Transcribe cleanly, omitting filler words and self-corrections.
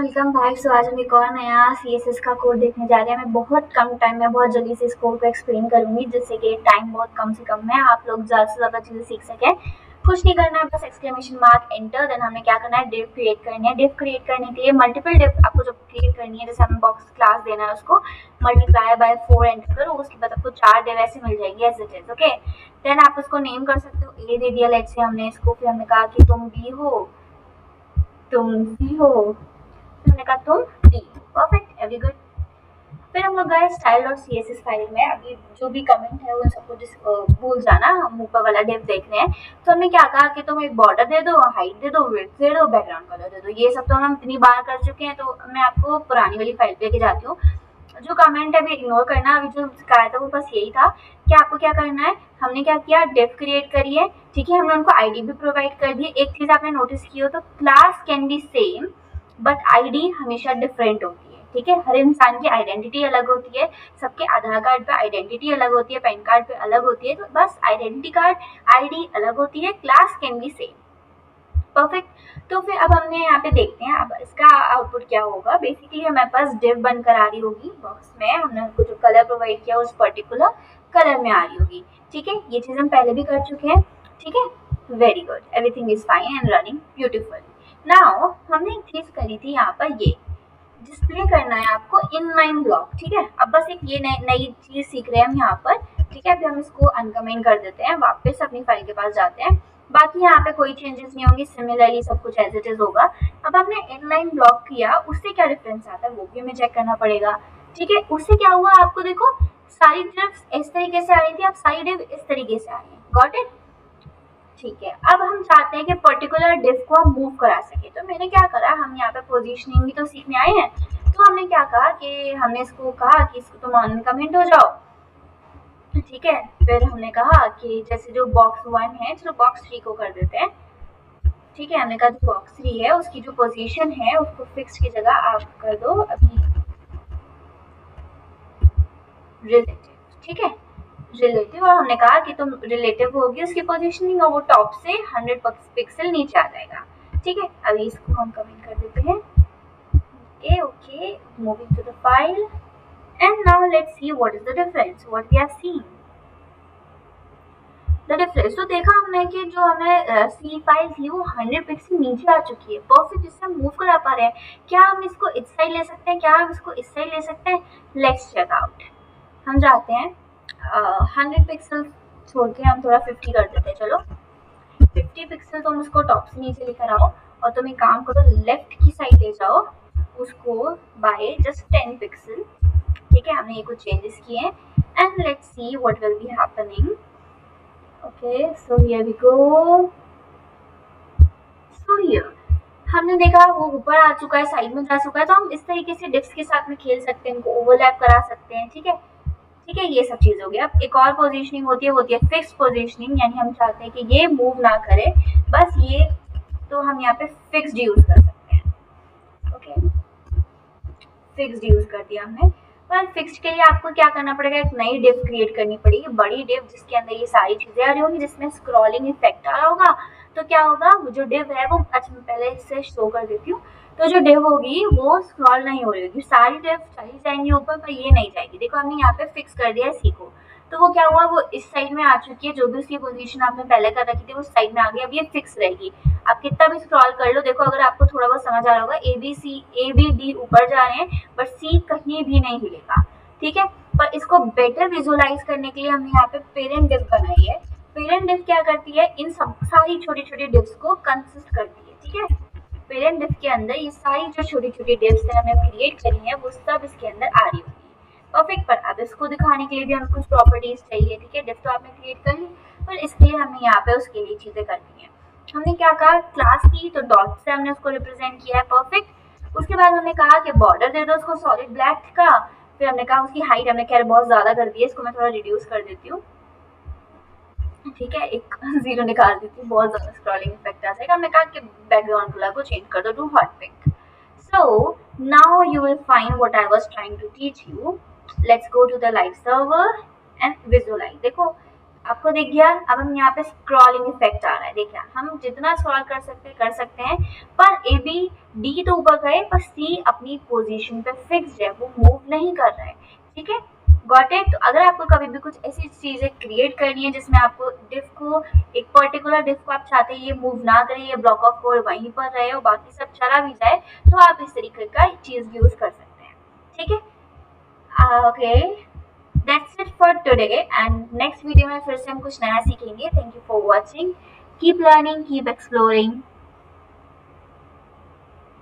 Welcome back. सो आज हम एक और नया CSS का कोड देखने जा रहे हैं। मैं बहुत कम टाइम में बहुत जल्दी से इस कोड को एक्सप्लेन करूंगी, जिससे कि टाइम बहुत कम से कम है, आप लोग ज़्यादा से ज़्यादा चीज़ें सीख सकें। कुछ नहीं करना है, बस एक्सक्लेमेशन मार्क एंटर, देन हमें क्या करना है, डिव क्रिएट करनी है। डिव क्रिएट करने के लिए मल्टीपल डिव आपको जो क्रिएट करनी है, जैसे हमें बॉक्स क्लास देना है, उसको मल्टीप्लाई बाय 4 एंटर करो, उसके बाद आपको 4 डिव ऐसे मिल जाएगी as it is. Okay, then आप उसको नेम कर सकते हो। ए दे दिया लेट्स से हमने इसको, फिर हमने कहा कि तुम बी हो, तुम सी हो, हमने कहा तुम डी। Perfect, very good. फिर हम लोग गए स्टाइल और CSS फाइल में। अभी जो भी कमेंट है उन सबको भूल जाना, हम ऊपर वाला डिव देख रहे हैं। तो हमने क्या कहा कि तुम एक बॉर्डर दे दो, हाइट दे दो, विड्थ दे दो, बैकग्राउंड कलर दे दो। ये सब तो हम इतनी बार कर चुके हैं, तो मैं आपको पुरानी वाली फाइल पे लेके जाती हूँ। जो कमेंट है अभी इग्नोर करना, अभी जो सिखाया था वो बस यही था कि आपको क्या करना है। हमने क्या किया, डिव क्रिएट करी है, ठीक है, हमने उनको आईडी भी प्रोवाइड कर दी। एक चीज आपने नोटिस की हो तो class can be same but ID हमेशा डिफरेंट होती है, ठीक है। हर इंसान की आइडेंटिटी अलग होती है, सबके आधार कार्ड पे आइडेंटिटी अलग होती है, पैन कार्ड पे अलग होती है, तो बस आइडेंटिटी कार्ड आईडी अलग होती है, class can be same. Perfect. तो फिर अब हमने यहाँ पे देखते हैं अब इसका आउटपुट क्या होगा। बेसिकली हमारे पास डिव बनकर आ रही होगी बॉक्स में, हमने उनको जो कलर प्रोवाइड किया उस पर्टिकुलर कलर में आ रही होगी, ठीक है। ये चीज हम पहले भी कर चुके हैं, ठीक है। Very good, everything is fine and running beautiful. Now हमने एक चीज करी थी यहाँ पर, ये डिस्प्ले करना है आपको इनलाइन ब्लॉक, ठीक है। अब बस एक ये नई चीज सीख रहे हैं हम यहाँ पर, ठीक है। अभी हम इसको अनकमेंट कर देते हैं, वापस अपनी फाइल के पास जाते हैं। बाकी यहाँ पे कोई चेंजेस नहीं होंगे, सिमिलरली सब कुछ एज इट इज होगा। अब हमने इनलाइन ब्लॉक किया, उससे क्या डिफरेंस आता है वो भी हमें चेक करना पड़ेगा, ठीक है। उससे क्या हुआ, आपको देखो सारी डिव्स इस तरीके से आ रही थी, अब सारी डिव इस तरीके से आ रही है। गॉट इट, ठीक है। अब हम चाहते हैं कि पर्टिकुलर डिव को हम मूव करा सके, तो मैंने क्या करा, हम यहाँ पे पोजीशनिंग भी तो सीखने आए हैं। तो हमने क्या कहा कि हमने इसको कहा कि इसको तुम अनकमेंट हो जाओ, ठीक है। फिर हमने कहा कि जैसे जो बॉक्स 1 है, चलो बॉक्स 3 को कर देते हैं, ठीक है। हमने कहा जो बॉक्स 3 है उसकी जो पोजीशन है उसको फिक्स की जगह आप कर दो अभी रिलेटिव, ठीक है, रिलेटिव। और हमने कहा कि तुम रिलेटिव होगी उसकी पोजीशनिंग, और वो टॉप से 100 पिक्सल नीचे आ जाएगा, ठीक है। अभी इसको हम कमेंट कर देते हैं। Okay, moving to the file and now let's see what is the difference, what we have seen the difference. तो देखा हमने कि जो हमें सी फाइल थी वो 100 पिक्सल नीचे आ चुकी है, परफेक्ट, जिससे हम मूव करा पा रहे हैं। क्या हम इसको इस साइड ले सकते हैं, क्या हम इसको इस साइड ले सकते हैं? Let's check out. हम जाते हैं 100 पिक्सल छोड़ के हम थोड़ा 50 कर देते हैं। चलो 50 पिक्सल तुम उसको टॉप से नीचे लेकर आओ, और तुम एक काम करो, लेफ्ट की साइड ले जाओ उसको बाय जस्ट 10 पिक्सल, ठीक है। हमने ये कुछ चेंजेस किए हैं and let's see what will be happening. Okay, so here we go. So here हमने देखा वो ऊपर आ चुका है, साइड में जा चुका है, तो हम इस तरीके से डिप्स के साथ में खेल सकते हैं, इनको ओवरलैप करा सकते हैं, ठीक है, ठीक है। ये सब चीज हो गया। अब एक और पोजीशनिंग होती है फिक्स पोजीशनिंग, यानी हम चाहते हैं कि ये मूव ना करे, बस ये, तो हम यहाँ पे फिक्स्ड यूज कर सकते हैं। ओके, फिक्स्ड यूज कर दिया हमने। पर फिक्स्ड के लिए आपको क्या करना पड़ेगा, एक नई डिव क्रिएट करनी पड़ेगी, बड़ी डिव, जिसके अंदर ये सारी चीजें आ रही होंगी, जिसमें स्क्रॉलिंग इफेक्ट आ रहा होगा। तो क्या होगा, वो जो डिव है वो, अच्छा मैं पहले इससे शो कर देती हूँ। तो जो डिव होगी वो स्क्रॉल नहीं हो रही होगी, सारी डिव चली जाएंगी ऊपर, पर ये नहीं जाएगी। देखो हमने यहाँ पे फिक्स कर दिया है सी को, तो वो क्या हुआ, वो इस साइड में आ चुकी है, जो भी उसकी पोजीशन आपने पहले कर रखी थी वो साइड में आ गई, अब ये फिक्स रहेगी। आप कितना भी स्क्रॉल कर लो, देखो अगर आपको थोड़ा बहुत समझ आ रहा होगा, ए बी डी ऊपर जा रहे हैं बट सी कहीं भी नहीं हिलेगा, ठीक है। पर इसको बेटर विजुअलाइज करने के लिए हमने यहाँ पे पेरेंट डिव बनाई है। पेरेंट डिव क्या करती है, इन सब सारी छोटी छोटी डिव्स को कंसिस्ट करती है, ठीक है। पेरेंट डिव के अंदर ये सारी जो छोटी छोटी डिव्स है हमने क्रिएट करी है, वो सब इसके अंदर आ रही होगी, परफेक्ट। पर अब इसको दिखाने के लिए भी हमें कुछ प्रॉपर्टीज चाहिए, ठीक है। डिव तो आपने क्रिएट कर ली, पर इसके लिए हमें यहाँ पे उसके लिए चीजें करनी है। हमने क्या कहा, क्लास की, तो डॉट से हमने उसको रिप्रेजेंट किया है, परफेक्ट। उसके बाद हमने कहा कि बॉर्डर दे दो उसको सॉलिड ब्लैक का। फिर हमने कहा उसकी हाइट हमने खैर बहुत ज्यादा कर दी है, इसको मैं थोड़ा रिड्यूस कर देती हूँ, ठीक है, एक जीरो निकाल देती हूँ, बहुत ज्यादा स्क्रॉलिंग इफेक्ट आ जाएगा। हमने कहा कि बैकग्राउंड कलर को चेंज कर दो to hot pink. So now you will find what I was trying to teach you. Let's go to the live server and visualize. देखो आपको दिख गया। अब हम यहाँ पे स्क्रॉलिंग इफेक्ट आ रहा है, देखिए हम जितना स्क्रॉल कर सकते हैं, पर ए बी डी तो ऊपर गए, पर सी अपनी पोजीशन पे फिक्स्ड है, वो मूव नहीं कर रहा है। ठीक है, गॉट इट। तो अगर आपको कभी भी कुछ ऐसी चीजें क्रिएट करनी है जिसमें आपको डिफ को, एक पर्टिकुलर डिफ को आप चाहते हैं ये मूव ना करे, ये ब्लॉक ऑफ कोड वहीं पर रहे और बाकी सब चला भी जाए, तो आप इस तरीके का चीज यूज कर सकते हैं। ठीक है, okay, that's it for today, and next video में फिर से हम कुछ नया सीखेंगे। Thank you for watching, keep learning, keep exploring.